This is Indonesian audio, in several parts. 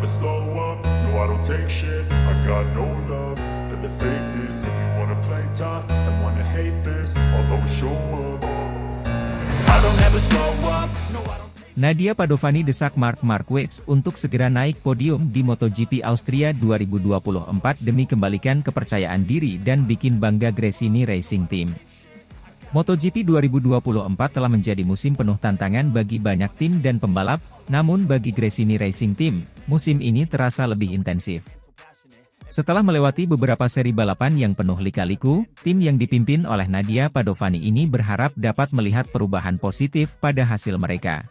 slow up, no I don't take shit. I got no love for the fakeness. If you wanna play tough and wanna hate this, I'll always show up. I don't ever slow up, no I don't. Nadia Padovani desak Marc Marquez untuk segera naik podium di MotoGP Austria 2024 demi kembalikan kepercayaan diri dan bikin bangga Gresini Racing Team. MotoGP 2024 telah menjadi musim penuh tantangan bagi banyak tim dan pembalap, namun bagi Gresini Racing Team, musim ini terasa lebih intensif. Setelah melewati beberapa seri balapan yang penuh lika-liku, tim yang dipimpin oleh Nadia Padovani ini berharap dapat melihat perubahan positif pada hasil mereka.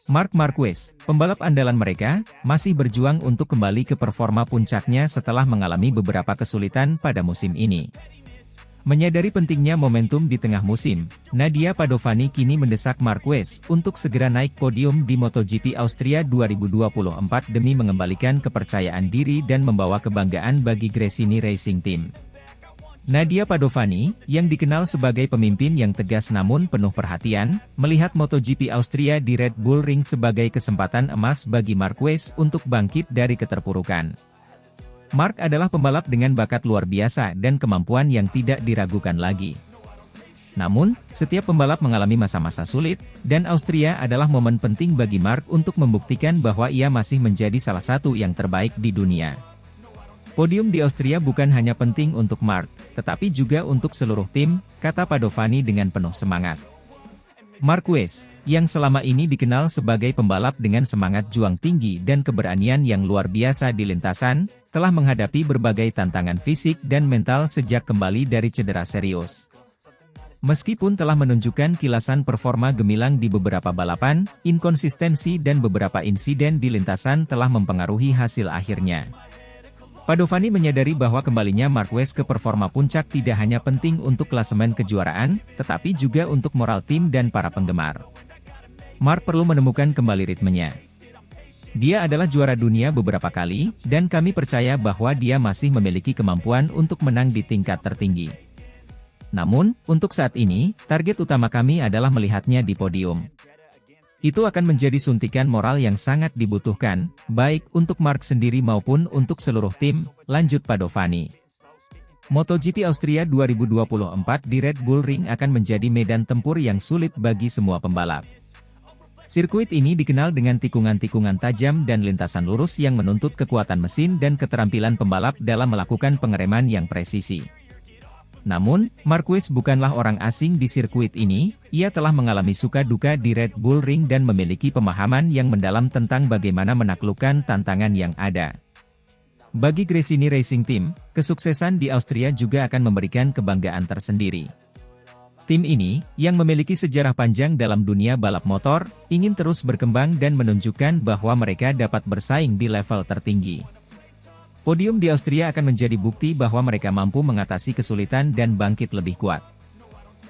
Marc Marquez, pembalap andalan mereka, masih berjuang untuk kembali ke performa puncaknya setelah mengalami beberapa kesulitan pada musim ini. Menyadari pentingnya momentum di tengah musim, Nadia Padovani kini mendesak Marquez untuk segera naik podium di MotoGP Austria 2024 demi mengembalikan kepercayaan diri dan membawa kebanggaan bagi Gresini Racing Team. Nadia Padovani, yang dikenal sebagai pemimpin yang tegas namun penuh perhatian, melihat MotoGP Austria di Red Bull Ring sebagai kesempatan emas bagi Marquez untuk bangkit dari keterpurukan. Marc adalah pembalap dengan bakat luar biasa dan kemampuan yang tidak diragukan lagi. Namun, setiap pembalap mengalami masa-masa sulit, dan Austria adalah momen penting bagi Marc untuk membuktikan bahwa ia masih menjadi salah satu yang terbaik di dunia. Podium di Austria bukan hanya penting untuk Marc, tetapi juga untuk seluruh tim, kata Padovani dengan penuh semangat. Marquez, yang selama ini dikenal sebagai pembalap dengan semangat juang tinggi dan keberanian yang luar biasa di lintasan, telah menghadapi berbagai tantangan fisik dan mental sejak kembali dari cedera serius. Meskipun telah menunjukkan kilasan performa gemilang di beberapa balapan, inkonsistensi dan beberapa insiden di lintasan telah mempengaruhi hasil akhirnya. Padovani menyadari bahwa kembalinya Marquez ke performa puncak tidak hanya penting untuk klasemen kejuaraan, tetapi juga untuk moral tim dan para penggemar. Marc perlu menemukan kembali ritmenya. Dia adalah juara dunia beberapa kali, dan kami percaya bahwa dia masih memiliki kemampuan untuk menang di tingkat tertinggi. Namun, untuk saat ini, target utama kami adalah melihatnya di podium. Itu akan menjadi suntikan moral yang sangat dibutuhkan, baik untuk Marc sendiri maupun untuk seluruh tim, lanjut Padovani. MotoGP Austria 2024 di Red Bull Ring akan menjadi medan tempur yang sulit bagi semua pembalap. Sirkuit ini dikenal dengan tikungan-tikungan tajam dan lintasan lurus yang menuntut kekuatan mesin dan keterampilan pembalap dalam melakukan pengereman yang presisi. Namun, Marquez bukanlah orang asing di sirkuit ini, ia telah mengalami suka duka di Red Bull Ring dan memiliki pemahaman yang mendalam tentang bagaimana menaklukkan tantangan yang ada. Bagi Gresini Racing Team, kesuksesan di Austria juga akan memberikan kebanggaan tersendiri. Tim ini, yang memiliki sejarah panjang dalam dunia balap motor, ingin terus berkembang dan menunjukkan bahwa mereka dapat bersaing di level tertinggi. Podium di Austria akan menjadi bukti bahwa mereka mampu mengatasi kesulitan dan bangkit lebih kuat.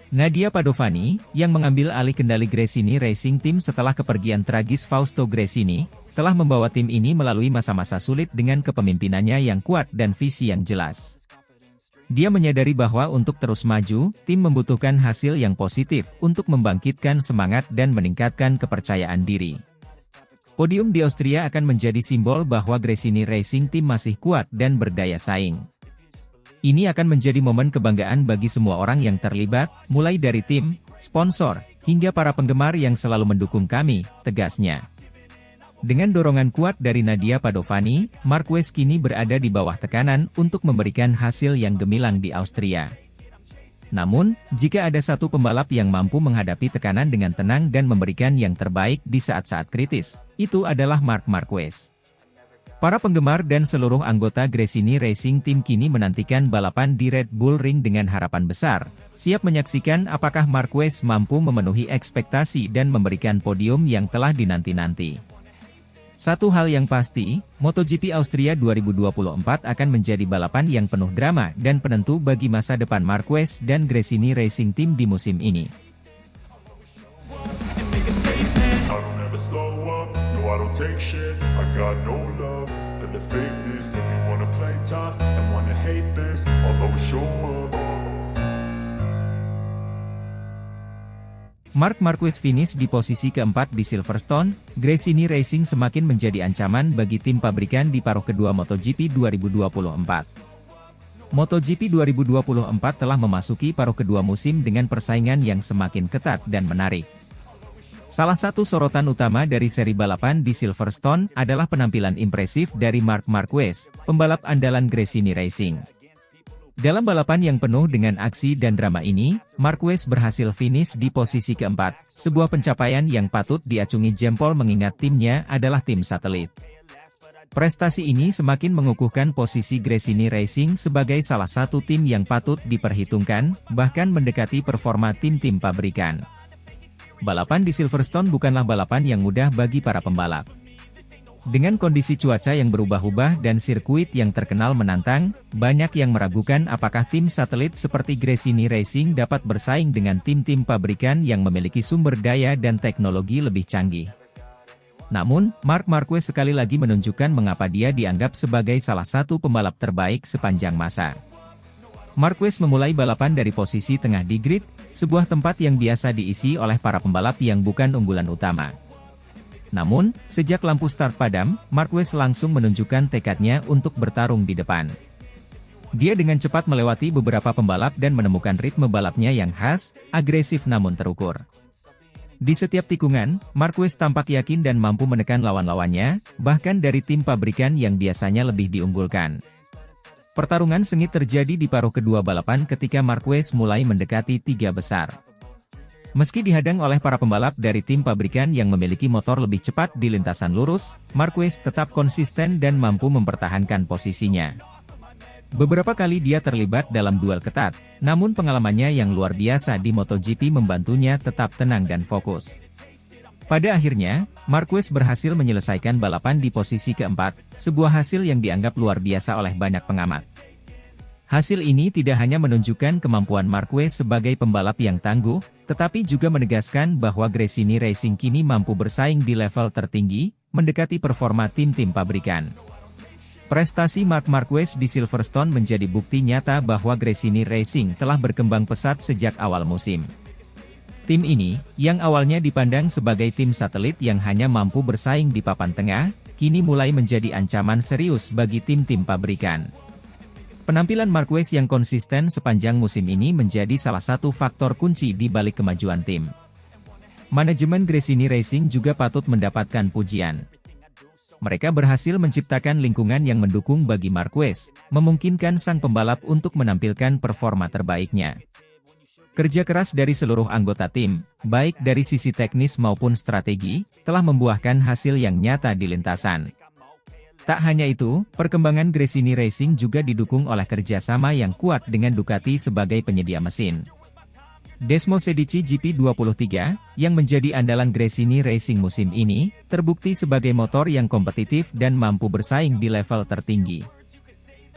Nadia Padovani, yang mengambil alih kendali Gresini Racing Team setelah kepergian tragis Fausto Gresini, telah membawa tim ini melalui masa-masa sulit dengan kepemimpinannya yang kuat dan visi yang jelas. Dia menyadari bahwa untuk terus maju, tim membutuhkan hasil yang positif untuk membangkitkan semangat dan meningkatkan kepercayaan diri. Podium di Austria akan menjadi simbol bahwa Gresini Racing Team masih kuat dan berdaya saing. Ini akan menjadi momen kebanggaan bagi semua orang yang terlibat, mulai dari tim, sponsor, hingga para penggemar yang selalu mendukung kami, tegasnya. Dengan dorongan kuat dari Nadia Padovani, Marquez kini berada di bawah tekanan untuk memberikan hasil yang gemilang di Austria. Namun, jika ada satu pembalap yang mampu menghadapi tekanan dengan tenang dan memberikan yang terbaik di saat-saat kritis, itu adalah Marc Marquez. Para penggemar dan seluruh anggota Gresini Racing Team kini menantikan balapan di Red Bull Ring dengan harapan besar, siap menyaksikan apakah Marquez mampu memenuhi ekspektasi dan memberikan podium yang telah dinanti-nanti. Satu hal yang pasti, MotoGP Austria 2024 akan menjadi balapan yang penuh drama dan penentu bagi masa depan Marquez dan Gresini Racing Team di musim ini. Marc Marquez finish di posisi keempat di Silverstone. Gresini Racing semakin menjadi ancaman bagi tim pabrikan di paruh kedua MotoGP 2024. MotoGP 2024 telah memasuki paruh kedua musim dengan persaingan yang semakin ketat dan menarik. Salah satu sorotan utama dari seri balapan di Silverstone adalah penampilan impresif dari Marc Marquez, pembalap andalan Gresini Racing. Dalam balapan yang penuh dengan aksi dan drama ini, Marquez berhasil finish di posisi keempat, sebuah pencapaian yang patut diacungi jempol mengingat timnya adalah tim satelit. Prestasi ini semakin mengukuhkan posisi Gresini Racing sebagai salah satu tim yang patut diperhitungkan, bahkan mendekati performa tim-tim pabrikan. Balapan di Silverstone bukanlah balapan yang mudah bagi para pembalap. Dengan kondisi cuaca yang berubah-ubah dan sirkuit yang terkenal menantang, banyak yang meragukan apakah tim satelit seperti Gresini Racing dapat bersaing dengan tim-tim pabrikan yang memiliki sumber daya dan teknologi lebih canggih. Namun, Marc Marquez sekali lagi menunjukkan mengapa dia dianggap sebagai salah satu pembalap terbaik sepanjang masa. Marquez memulai balapan dari posisi tengah di grid, sebuah tempat yang biasa diisi oleh para pembalap yang bukan unggulan utama. Namun, sejak lampu start padam, Marquez langsung menunjukkan tekadnya untuk bertarung di depan. Dia dengan cepat melewati beberapa pembalap dan menemukan ritme balapnya yang khas, agresif namun terukur. Di setiap tikungan, Marquez tampak yakin dan mampu menekan lawan-lawannya, bahkan dari tim pabrikan yang biasanya lebih diunggulkan. Pertarungan sengit terjadi di paruh kedua balapan ketika Marquez mulai mendekati tiga besar. Meski dihadang oleh para pembalap dari tim pabrikan yang memiliki motor lebih cepat di lintasan lurus, Marquez tetap konsisten dan mampu mempertahankan posisinya. Beberapa kali dia terlibat dalam duel ketat, namun pengalamannya yang luar biasa di MotoGP membantunya tetap tenang dan fokus. Pada akhirnya, Marquez berhasil menyelesaikan balapan di posisi keempat, sebuah hasil yang dianggap luar biasa oleh banyak pengamat. Hasil ini tidak hanya menunjukkan kemampuan Marquez sebagai pembalap yang tangguh, tetapi juga menegaskan bahwa Gresini Racing kini mampu bersaing di level tertinggi, mendekati performa tim-tim pabrikan. Prestasi Marc Marquez di Silverstone menjadi bukti nyata bahwa Gresini Racing telah berkembang pesat sejak awal musim. Tim ini, yang awalnya dipandang sebagai tim satelit yang hanya mampu bersaing di papan tengah, kini mulai menjadi ancaman serius bagi tim-tim pabrikan. Penampilan Marquez yang konsisten sepanjang musim ini menjadi salah satu faktor kunci di balik kemajuan tim. Manajemen Gresini Racing juga patut mendapatkan pujian. Mereka berhasil menciptakan lingkungan yang mendukung bagi Marquez, memungkinkan sang pembalap untuk menampilkan performa terbaiknya. Kerja keras dari seluruh anggota tim, baik dari sisi teknis maupun strategi, telah membuahkan hasil yang nyata di lintasan. Tak hanya itu, perkembangan Gresini Racing juga didukung oleh kerjasama yang kuat dengan Ducati sebagai penyedia mesin. Desmosedici GP23, yang menjadi andalan Gresini Racing musim ini, terbukti sebagai motor yang kompetitif dan mampu bersaing di level tertinggi.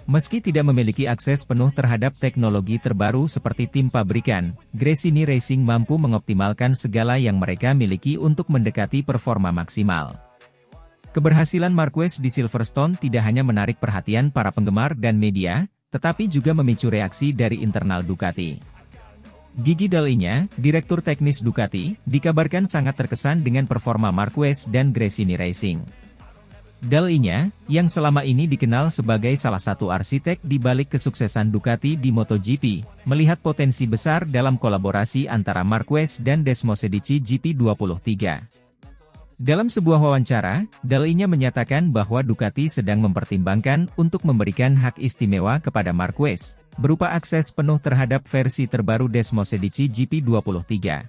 Meski tidak memiliki akses penuh terhadap teknologi terbaru seperti tim pabrikan, Gresini Racing mampu mengoptimalkan segala yang mereka miliki untuk mendekati performa maksimal. Keberhasilan Marquez di Silverstone tidak hanya menarik perhatian para penggemar dan media, tetapi juga memicu reaksi dari internal Ducati. Gigi Dall'Igna, direktur teknis Ducati, dikabarkan sangat terkesan dengan performa Marquez dan Gresini Racing. Dall'Igna, yang selama ini dikenal sebagai salah satu arsitek di balik kesuksesan Ducati di MotoGP, melihat potensi besar dalam kolaborasi antara Marquez dan Desmosedici GP23. Dalam sebuah wawancara, Dall'Igna menyatakan bahwa Ducati sedang mempertimbangkan untuk memberikan hak istimewa kepada Marquez, berupa akses penuh terhadap versi terbaru Desmosedici GP23.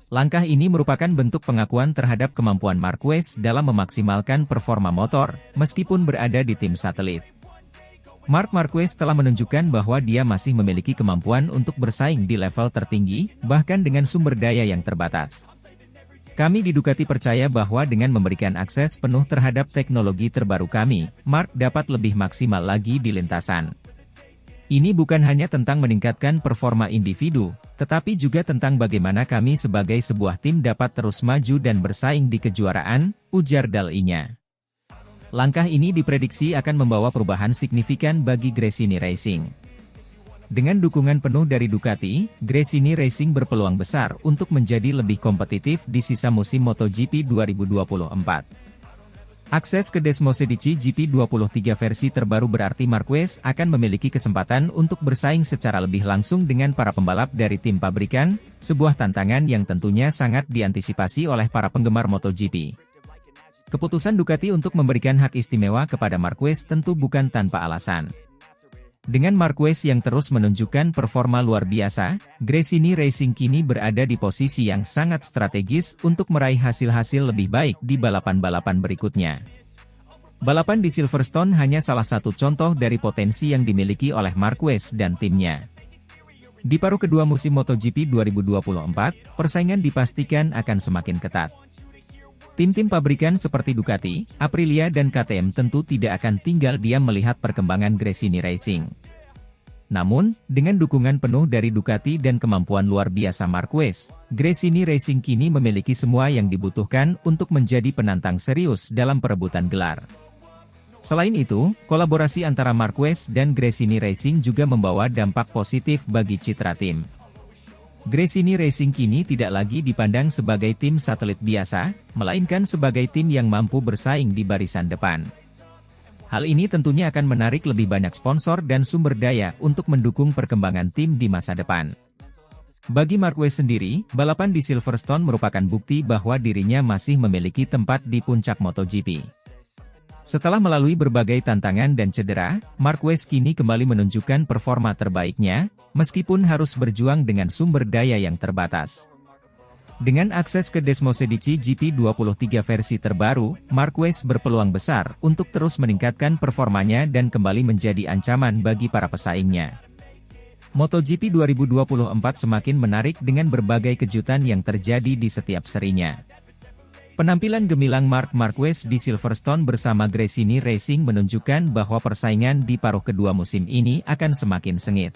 Langkah ini merupakan bentuk pengakuan terhadap kemampuan Marquez dalam memaksimalkan performa motor, meskipun berada di tim satelit. Marc Marquez telah menunjukkan bahwa dia masih memiliki kemampuan untuk bersaing di level tertinggi, bahkan dengan sumber daya yang terbatas. Kami di Ducati percaya bahwa dengan memberikan akses penuh terhadap teknologi terbaru kami, Marc dapat lebih maksimal lagi di lintasan. Ini bukan hanya tentang meningkatkan performa individu, tetapi juga tentang bagaimana kami sebagai sebuah tim dapat terus maju dan bersaing di kejuaraan, ujar Dall'Igna. Langkah ini diprediksi akan membawa perubahan signifikan bagi Gresini Racing. Dengan dukungan penuh dari Ducati, Gresini Racing berpeluang besar untuk menjadi lebih kompetitif di sisa musim MotoGP 2024. Akses ke Desmosedici GP23 versi terbaru berarti Marquez akan memiliki kesempatan untuk bersaing secara lebih langsung dengan para pembalap dari tim pabrikan, sebuah tantangan yang tentunya sangat diantisipasi oleh para penggemar MotoGP. Keputusan Ducati untuk memberikan hak istimewa kepada Marquez tentu bukan tanpa alasan. Dengan Marquez yang terus menunjukkan performa luar biasa, Gresini Racing kini berada di posisi yang sangat strategis untuk meraih hasil-hasil lebih baik di balapan-balapan berikutnya. Balapan di Silverstone hanya salah satu contoh dari potensi yang dimiliki oleh Marquez dan timnya. Di paruh kedua musim MotoGP 2024, persaingan dipastikan akan semakin ketat. Tim-tim pabrikan seperti Ducati, Aprilia dan KTM tentu tidak akan tinggal diam melihat perkembangan Gresini Racing. Namun, dengan dukungan penuh dari Ducati dan kemampuan luar biasa Marquez, Gresini Racing kini memiliki semua yang dibutuhkan untuk menjadi penantang serius dalam perebutan gelar. Selain itu, kolaborasi antara Marquez dan Gresini Racing juga membawa dampak positif bagi citra tim. Gresini Racing kini tidak lagi dipandang sebagai tim satelit biasa, melainkan sebagai tim yang mampu bersaing di barisan depan. Hal ini tentunya akan menarik lebih banyak sponsor dan sumber daya untuk mendukung perkembangan tim di masa depan. Bagi Marquez sendiri, balapan di Silverstone merupakan bukti bahwa dirinya masih memiliki tempat di puncak MotoGP. Setelah melalui berbagai tantangan dan cedera, Marquez kini kembali menunjukkan performa terbaiknya, meskipun harus berjuang dengan sumber daya yang terbatas. Dengan akses ke Desmosedici GP23 versi terbaru, Marquez berpeluang besar untuk terus meningkatkan performanya dan kembali menjadi ancaman bagi para pesaingnya. MotoGP 2024 semakin menarik dengan berbagai kejutan yang terjadi di setiap serinya. Penampilan gemilang Marc Marquez di Silverstone bersama Gresini Racing menunjukkan bahwa persaingan di paruh kedua musim ini akan semakin sengit.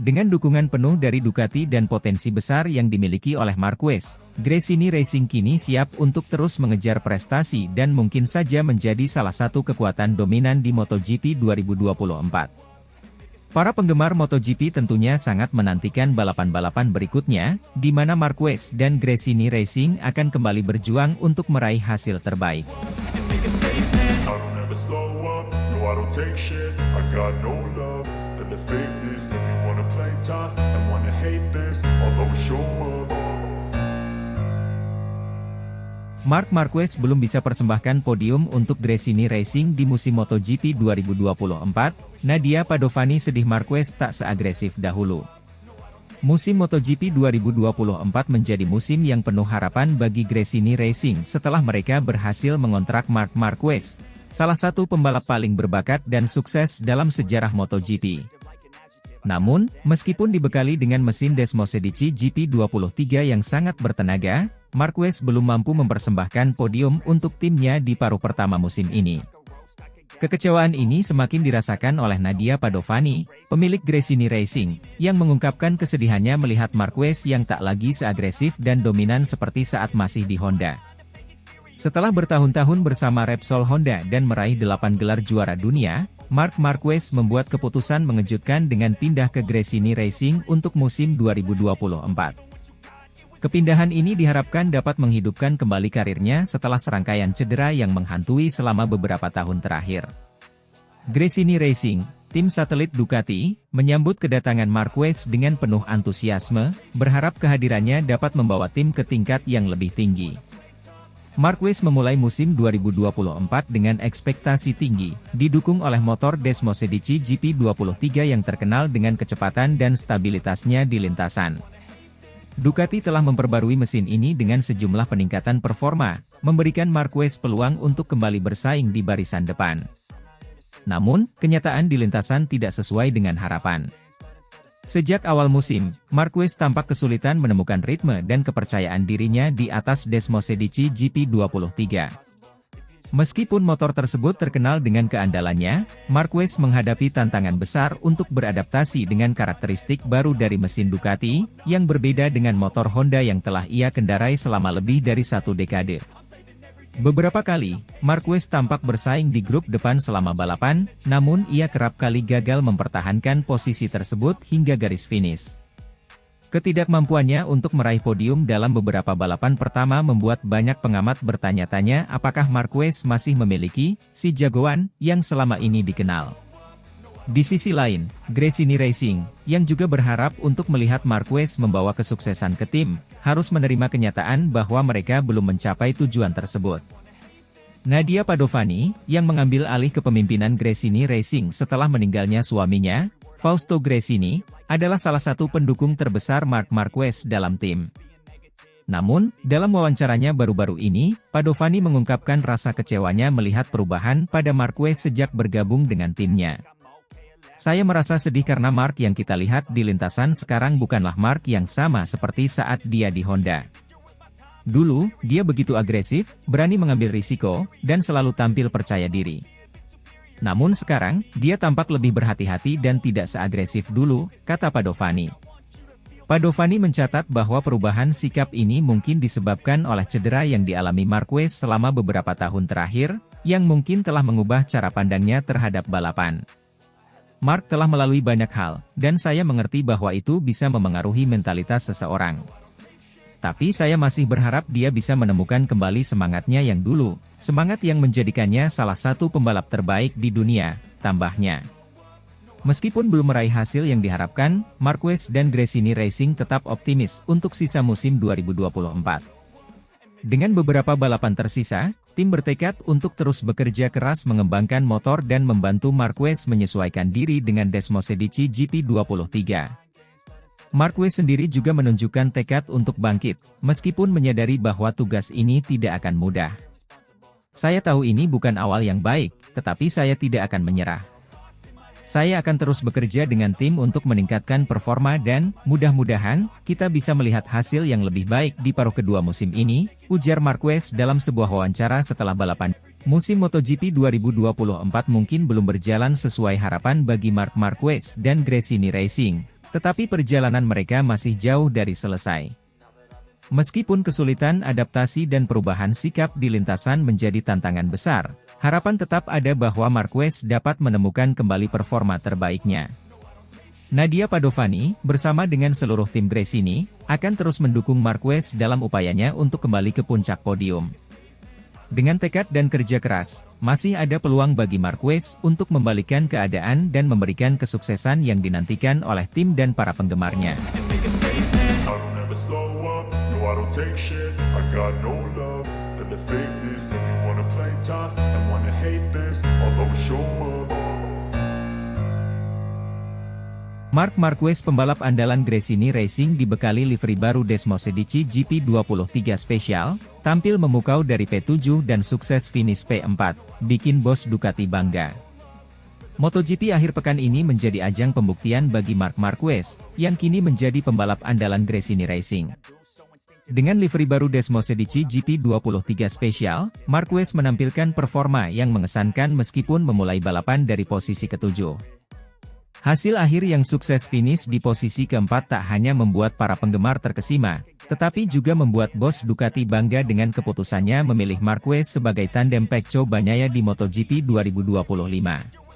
Dengan dukungan penuh dari Ducati dan potensi besar yang dimiliki oleh Marquez, Gresini Racing kini siap untuk terus mengejar prestasi dan mungkin saja menjadi salah satu kekuatan dominan di MotoGP 2024. Para penggemar MotoGP tentunya sangat menantikan balapan-balapan berikutnya, di mana Marquez dan Gresini Racing akan kembali berjuang untuk meraih hasil terbaik. I don't ever slow up, no I don't take shit. I got no love for the fakeness. If you wanna play tough and wanna hate this, I'll always show up. Marc Marquez belum bisa persembahkan podium untuk Gresini Racing di musim MotoGP 2024, Nadia Padovani sedih Marquez tak seagresif dahulu. Musim MotoGP 2024 menjadi musim yang penuh harapan bagi Gresini Racing setelah mereka berhasil mengontrak Marc Marquez, salah satu pembalap paling berbakat dan sukses dalam sejarah MotoGP. Namun, meskipun dibekali dengan mesin Desmosedici GP23 yang sangat bertenaga, Marquez belum mampu mempersembahkan podium untuk timnya di paruh pertama musim ini. Kekecewaan ini semakin dirasakan oleh Nadia Padovani, pemilik Gresini Racing, yang mengungkapkan kesedihannya melihat Marquez yang tak lagi seagresif dan dominan seperti saat masih di Honda. Setelah bertahun-tahun bersama Repsol Honda dan meraih 8 gelar juara dunia, Marc Marquez membuat keputusan mengejutkan dengan pindah ke Gresini Racing untuk musim 2024. Kepindahan ini diharapkan dapat menghidupkan kembali karirnya setelah serangkaian cedera yang menghantui selama beberapa tahun terakhir. Gresini Racing, tim satelit Ducati, menyambut kedatangan Marquez dengan penuh antusiasme, berharap kehadirannya dapat membawa tim ke tingkat yang lebih tinggi. Marquez memulai musim 2024 dengan ekspektasi tinggi, didukung oleh motor Desmosedici GP23 yang terkenal dengan kecepatan dan stabilitasnya di lintasan. Ducati telah memperbarui mesin ini dengan sejumlah peningkatan performa, memberikan Marquez peluang untuk kembali bersaing di barisan depan. Namun, kenyataan di lintasan tidak sesuai dengan harapan. Sejak awal musim, Marquez tampak kesulitan menemukan ritme dan kepercayaan dirinya di atas Desmosedici GP23. Meskipun motor tersebut terkenal dengan keandalannya, Marquez menghadapi tantangan besar untuk beradaptasi dengan karakteristik baru dari mesin Ducati, yang berbeda dengan motor Honda yang telah ia kendarai selama lebih dari 1 dekade. Beberapa kali, Marquez tampak bersaing di grup depan selama balapan, namun ia kerap kali gagal mempertahankan posisi tersebut hingga garis finish. Ketidakmampuannya untuk meraih podium dalam beberapa balapan pertama membuat banyak pengamat bertanya-tanya apakah Marquez masih memiliki si jagoan yang selama ini dikenal. Di sisi lain, Gresini Racing, yang juga berharap untuk melihat Marquez membawa kesuksesan ke tim, harus menerima kenyataan bahwa mereka belum mencapai tujuan tersebut. Nadia Padovani, yang mengambil alih kepemimpinan Gresini Racing setelah meninggalnya suaminya, Fausto Gresini, adalah salah satu pendukung terbesar Marc Marquez dalam tim. Namun, dalam wawancaranya baru-baru ini, Padovani mengungkapkan rasa kecewanya melihat perubahan pada Marquez sejak bergabung dengan timnya. Saya merasa sedih karena Marc yang kita lihat di lintasan sekarang bukanlah Marc yang sama seperti saat dia di Honda. Dulu, dia begitu agresif, berani mengambil risiko, dan selalu tampil percaya diri. Namun sekarang, dia tampak lebih berhati-hati dan tidak seagresif dulu, kata Padovani. Padovani mencatat bahwa perubahan sikap ini mungkin disebabkan oleh cedera yang dialami Marquez selama beberapa tahun terakhir, yang mungkin telah mengubah cara pandangnya terhadap balapan. Marc telah melalui banyak hal, dan saya mengerti bahwa itu bisa memengaruhi mentalitas seseorang. Tapi saya masih berharap dia bisa menemukan kembali semangatnya yang dulu, semangat yang menjadikannya salah satu pembalap terbaik di dunia, tambahnya. Meskipun belum meraih hasil yang diharapkan, Marquez dan Gresini Racing tetap optimis untuk sisa musim 2024. Dengan beberapa balapan tersisa, tim bertekad untuk terus bekerja keras mengembangkan motor dan membantu Marquez menyesuaikan diri dengan Desmosedici GP23. Marquez sendiri juga menunjukkan tekad untuk bangkit, meskipun menyadari bahwa tugas ini tidak akan mudah. Saya tahu ini bukan awal yang baik, tetapi saya tidak akan menyerah. Saya akan terus bekerja dengan tim untuk meningkatkan performa dan, mudah-mudahan, kita bisa melihat hasil yang lebih baik di paruh kedua musim ini, ujar Marquez dalam sebuah wawancara setelah balapan. Musim MotoGP 2024 mungkin belum berjalan sesuai harapan bagi Marc Marquez dan Gresini Racing, tetapi perjalanan mereka masih jauh dari selesai. Meskipun kesulitan adaptasi dan perubahan sikap di lintasan menjadi tantangan besar, harapan tetap ada bahwa Marquez dapat menemukan kembali performa terbaiknya. Nadia Padovani, bersama dengan seluruh tim Gresini, akan terus mendukung Marquez dalam upayanya untuk kembali ke puncak podium. Dengan tekad dan kerja keras, masih ada peluang bagi Marquez untuk membalikan keadaan dan memberikan kesuksesan yang dinantikan oleh tim dan para penggemarnya. I don't take shit, I got no love for the fakeness. If you wanna play tough and wanna hate this, I'll always show up. Marc Marquez, pembalap andalan Gresini Racing dibekali livery baru Desmosedici GP23 Special, tampil memukau dari P7 dan sukses finish P4, bikin bos Ducati bangga. MotoGP akhir pekan ini menjadi ajang pembuktian bagi Marc Marquez, yang kini menjadi pembalap andalan Gresini Racing. Dengan livery baru Desmosedici GP23 Special, Marquez menampilkan performa yang mengesankan meskipun memulai balapan dari posisi ke-7. Hasil akhir yang sukses finish di posisi keempat tak hanya membuat para penggemar terkesima, tetapi juga membuat bos Ducati bangga dengan keputusannya memilih Marquez sebagai tandem Pecco Bagnaia di MotoGP 2025.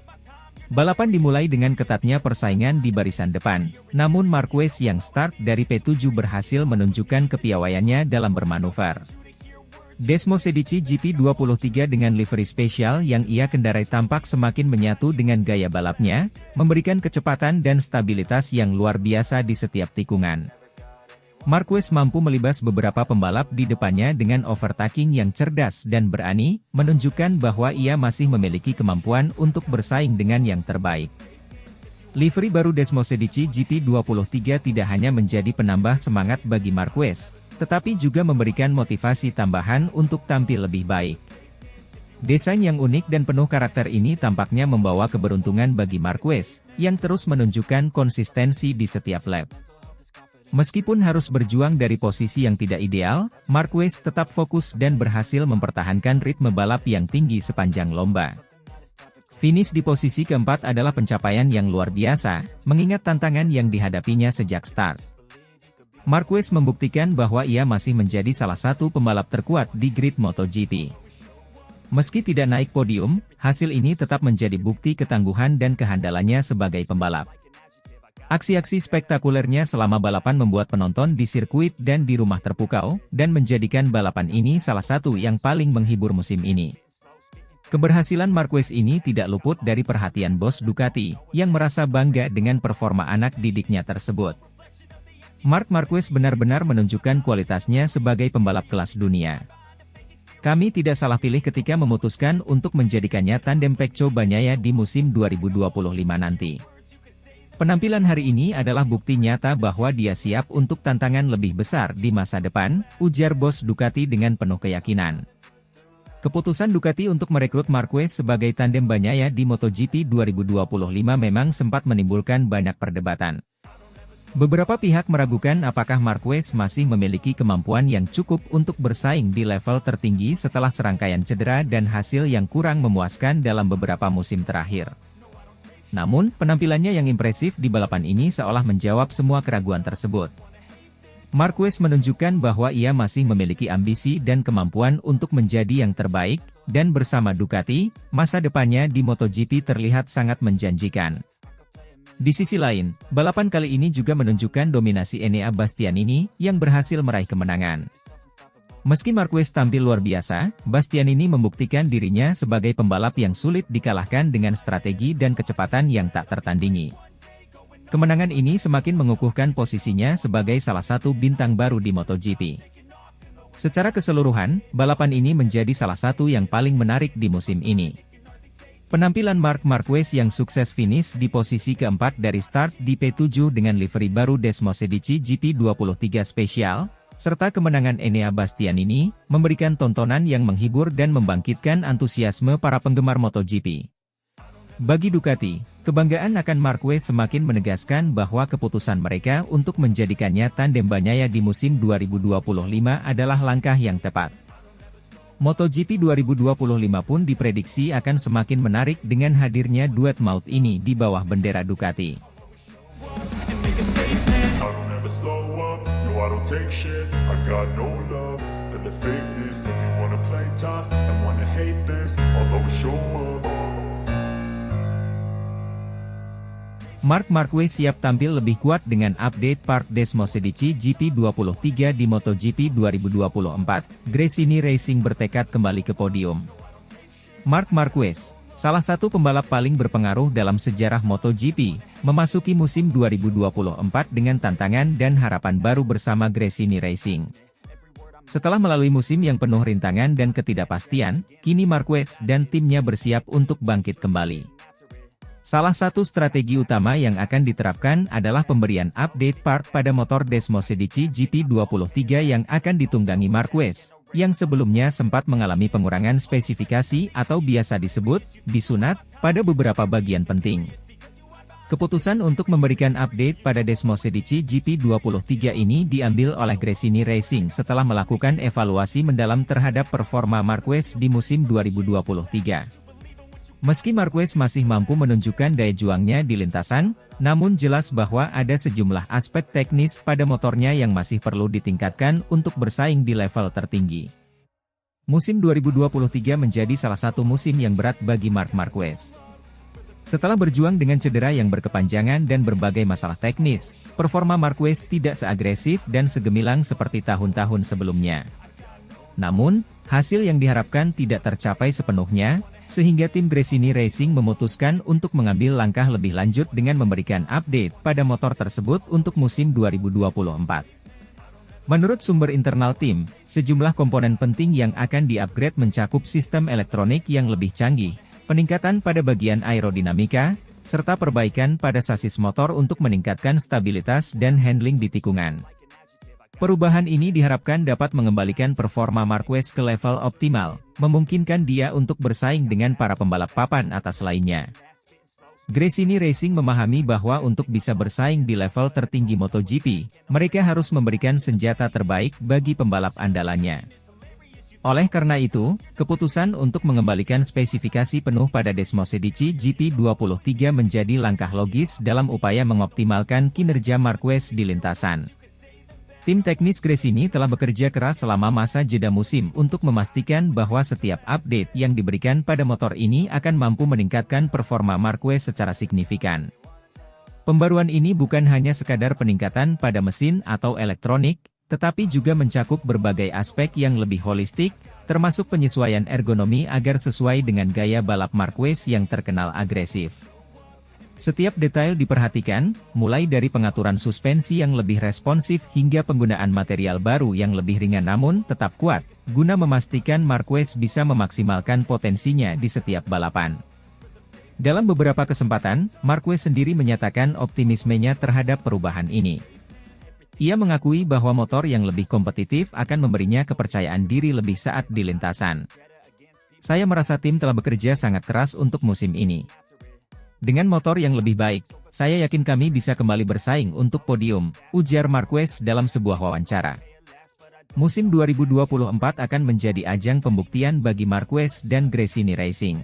Balapan dimulai dengan ketatnya persaingan di barisan depan, namun Marquez yang start dari P7 berhasil menunjukkan kepiawaiannya dalam bermanuver. Desmosedici GP23 dengan livery spesial yang ia kendarai tampak semakin menyatu dengan gaya balapnya, memberikan kecepatan dan stabilitas yang luar biasa di setiap tikungan. Marquez mampu melibas beberapa pembalap di depannya dengan overtaking yang cerdas dan berani, menunjukkan bahwa ia masih memiliki kemampuan untuk bersaing dengan yang terbaik. Livery baru Desmosedici GP23 tidak hanya menjadi penambah semangat bagi Marquez, tetapi juga memberikan motivasi tambahan untuk tampil lebih baik. Desain yang unik dan penuh karakter ini tampaknya membawa keberuntungan bagi Marquez, yang terus menunjukkan konsistensi di setiap lap. Meskipun harus berjuang dari posisi yang tidak ideal, Marquez tetap fokus dan berhasil mempertahankan ritme balap yang tinggi sepanjang lomba. Finish di posisi keempat adalah pencapaian yang luar biasa, mengingat tantangan yang dihadapinya sejak start. Marquez membuktikan bahwa ia masih menjadi salah satu pembalap terkuat di grid MotoGP. Meski tidak naik podium, hasil ini tetap menjadi bukti ketangguhan dan kehandalannya sebagai pembalap. Aksi-aksi spektakulernya selama balapan membuat penonton di sirkuit dan di rumah terpukau, dan menjadikan balapan ini salah satu yang paling menghibur musim ini. Keberhasilan Marquez ini tidak luput dari perhatian bos Ducati, yang merasa bangga dengan performa anak didiknya tersebut. Marc Marquez benar-benar menunjukkan kualitasnya sebagai pembalap kelas dunia. Kami tidak salah pilih ketika memutuskan untuk menjadikannya tandem Pecco Bagnaia di musim 2025 nanti. Penampilan hari ini adalah bukti nyata bahwa dia siap untuk tantangan lebih besar di masa depan, ujar bos Ducati dengan penuh keyakinan. Keputusan Ducati untuk merekrut Marquez sebagai tandem Bagnaia di MotoGP 2025 memang sempat menimbulkan banyak perdebatan. Beberapa pihak meragukan apakah Marquez masih memiliki kemampuan yang cukup untuk bersaing di level tertinggi setelah serangkaian cedera dan hasil yang kurang memuaskan dalam beberapa musim terakhir. Namun, penampilannya yang impresif di balapan ini seolah menjawab semua keraguan tersebut. Marquez menunjukkan bahwa ia masih memiliki ambisi dan kemampuan untuk menjadi yang terbaik, dan bersama Ducati, masa depannya di MotoGP terlihat sangat menjanjikan. Di sisi lain, balapan kali ini juga menunjukkan dominasi Enea Bastianini yang berhasil meraih kemenangan. Meski Marquez tampil luar biasa, Bastianini membuktikan dirinya sebagai pembalap yang sulit dikalahkan dengan strategi dan kecepatan yang tak tertandingi. Kemenangan ini semakin mengukuhkan posisinya sebagai salah satu bintang baru di MotoGP. Secara keseluruhan, balapan ini menjadi salah satu yang paling menarik di musim ini. Penampilan Marc Marquez yang sukses finish di posisi keempat dari start di P7 dengan livery baru Desmosedici GP23 Special, serta kemenangan Enea Bastianini, memberikan tontonan yang menghibur dan membangkitkan antusiasme para penggemar MotoGP. Bagi Ducati, kebanggaan akan Marquez semakin menegaskan bahwa keputusan mereka untuk menjadikannya tandem Bagnaia di musim 2025 adalah langkah yang tepat. MotoGP 2025 pun diprediksi akan semakin menarik dengan hadirnya duet maut ini di bawah bendera Ducati. Marc Marquez siap tampil lebih kuat dengan update Parc Desmosedici GP23 di MotoGP 2024, Gresini Racing bertekad kembali ke podium. Marc Marquez, salah satu pembalap paling berpengaruh dalam sejarah MotoGP, memasuki musim 2024 dengan tantangan dan harapan baru bersama Gresini Racing. Setelah melalui musim yang penuh rintangan dan ketidakpastian, kini Marquez dan timnya bersiap untuk bangkit kembali. Salah satu strategi utama yang akan diterapkan adalah pemberian update part pada motor Desmosedici GP23 yang akan ditunggangi Marquez, yang sebelumnya sempat mengalami pengurangan spesifikasi atau biasa disebut disunat pada beberapa bagian penting. Keputusan untuk memberikan update pada Desmosedici GP23 ini diambil oleh Gresini Racing setelah melakukan evaluasi mendalam terhadap performa Marquez di musim 2023. Meski Marquez masih mampu menunjukkan daya juangnya di lintasan, namun jelas bahwa ada sejumlah aspek teknis pada motornya yang masih perlu ditingkatkan untuk bersaing di level tertinggi. Musim 2023 menjadi salah satu musim yang berat bagi Marc Marquez. Setelah berjuang dengan cedera yang berkepanjangan dan berbagai masalah teknis, performa Marquez tidak seagresif dan segemilang seperti tahun-tahun sebelumnya. Namun, hasil yang diharapkan tidak tercapai sepenuhnya, sehingga tim Gresini Racing memutuskan untuk mengambil langkah lebih lanjut dengan memberikan update pada motor tersebut untuk musim 2024. Menurut sumber internal tim, sejumlah komponen penting yang akan di-upgrade mencakup sistem elektronik yang lebih canggih, peningkatan pada bagian aerodinamika, serta perbaikan pada sasis motor untuk meningkatkan stabilitas dan handling di tikungan. Perubahan ini diharapkan dapat mengembalikan performa Marquez ke level optimal, memungkinkan dia untuk bersaing dengan para pembalap papan atas lainnya. Gresini Racing memahami bahwa untuk bisa bersaing di level tertinggi MotoGP, mereka harus memberikan senjata terbaik bagi pembalap andalannya. Oleh karena itu, keputusan untuk mengembalikan spesifikasi penuh pada Desmosedici GP23 menjadi langkah logis dalam upaya mengoptimalkan kinerja Marquez di lintasan. Tim teknis Gresini telah bekerja keras selama masa jeda musim untuk memastikan bahwa setiap update yang diberikan pada motor ini akan mampu meningkatkan performa Marquez secara signifikan. Pembaruan ini bukan hanya sekadar peningkatan pada mesin atau elektronik, tetapi juga mencakup berbagai aspek yang lebih holistik, termasuk penyesuaian ergonomi agar sesuai dengan gaya balap Marquez yang terkenal agresif. Setiap detail diperhatikan, mulai dari pengaturan suspensi yang lebih responsif hingga penggunaan material baru yang lebih ringan namun tetap kuat, guna memastikan Marquez bisa memaksimalkan potensinya di setiap balapan. Dalam beberapa kesempatan, Marquez sendiri menyatakan optimismenya terhadap perubahan ini. Ia mengakui bahwa motor yang lebih kompetitif akan memberinya kepercayaan diri lebih saat di lintasan. Saya merasa tim telah bekerja sangat keras untuk musim ini. Dengan motor yang lebih baik, saya yakin kami bisa kembali bersaing untuk podium, ujar Marquez dalam sebuah wawancara. Musim 2024 akan menjadi ajang pembuktian bagi Marquez dan Gresini Racing.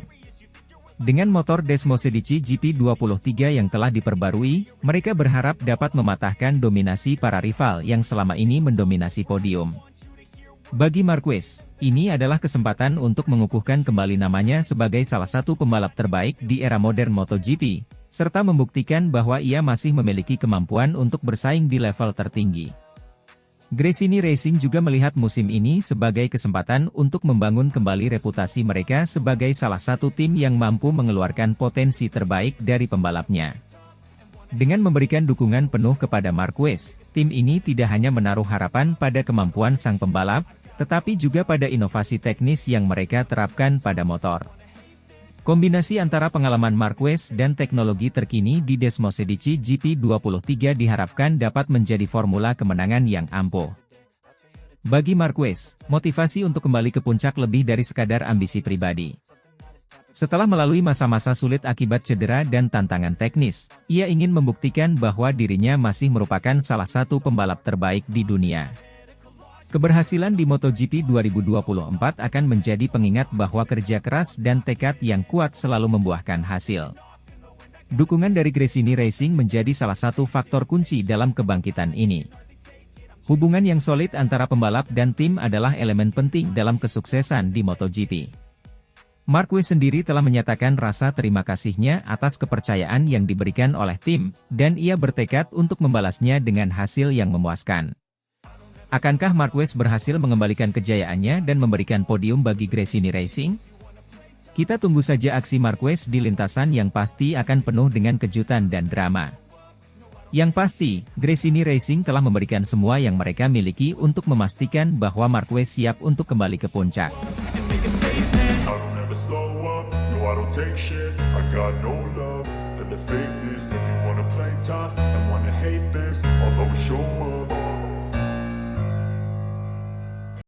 Dengan motor Desmosedici GP23 yang telah diperbarui, mereka berharap dapat mematahkan dominasi para rival yang selama ini mendominasi podium. Bagi Marquez, ini adalah kesempatan untuk mengukuhkan kembali namanya sebagai salah satu pembalap terbaik di era modern MotoGP, serta membuktikan bahwa ia masih memiliki kemampuan untuk bersaing di level tertinggi. Gresini Racing juga melihat musim ini sebagai kesempatan untuk membangun kembali reputasi mereka sebagai salah satu tim yang mampu mengeluarkan potensi terbaik dari pembalapnya. Dengan memberikan dukungan penuh kepada Marquez, tim ini tidak hanya menaruh harapan pada kemampuan sang pembalap, tetapi juga pada inovasi teknis yang mereka terapkan pada motor. Kombinasi antara pengalaman Marquez dan teknologi terkini di Desmosedici GP23 diharapkan dapat menjadi formula kemenangan yang ampuh. Bagi Marquez, motivasi untuk kembali ke puncak lebih dari sekadar ambisi pribadi. Setelah melalui masa-masa sulit akibat cedera dan tantangan teknis, ia ingin membuktikan bahwa dirinya masih merupakan salah satu pembalap terbaik di dunia. Keberhasilan di MotoGP 2024 akan menjadi pengingat bahwa kerja keras dan tekad yang kuat selalu membuahkan hasil. Dukungan dari Gresini Racing menjadi salah satu faktor kunci dalam kebangkitan ini. Hubungan yang solid antara pembalap dan tim adalah elemen penting dalam kesuksesan di MotoGP. Marquez sendiri telah menyatakan rasa terima kasihnya atas kepercayaan yang diberikan oleh tim, dan ia bertekad untuk membalasnya dengan hasil yang memuaskan. Akankah Marquez berhasil mengembalikan kejayaannya dan memberikan podium bagi Gresini Racing? Kita tunggu saja aksi Marquez di lintasan yang pasti akan penuh dengan kejutan dan drama. Yang pasti, Gresini Racing telah memberikan semua yang mereka miliki untuk memastikan bahwa Marquez siap untuk kembali ke puncak. Slow up, no I don't take shit, I got no love for the fakeness. If you wanna play tough and wanna hate this, I'll always show up.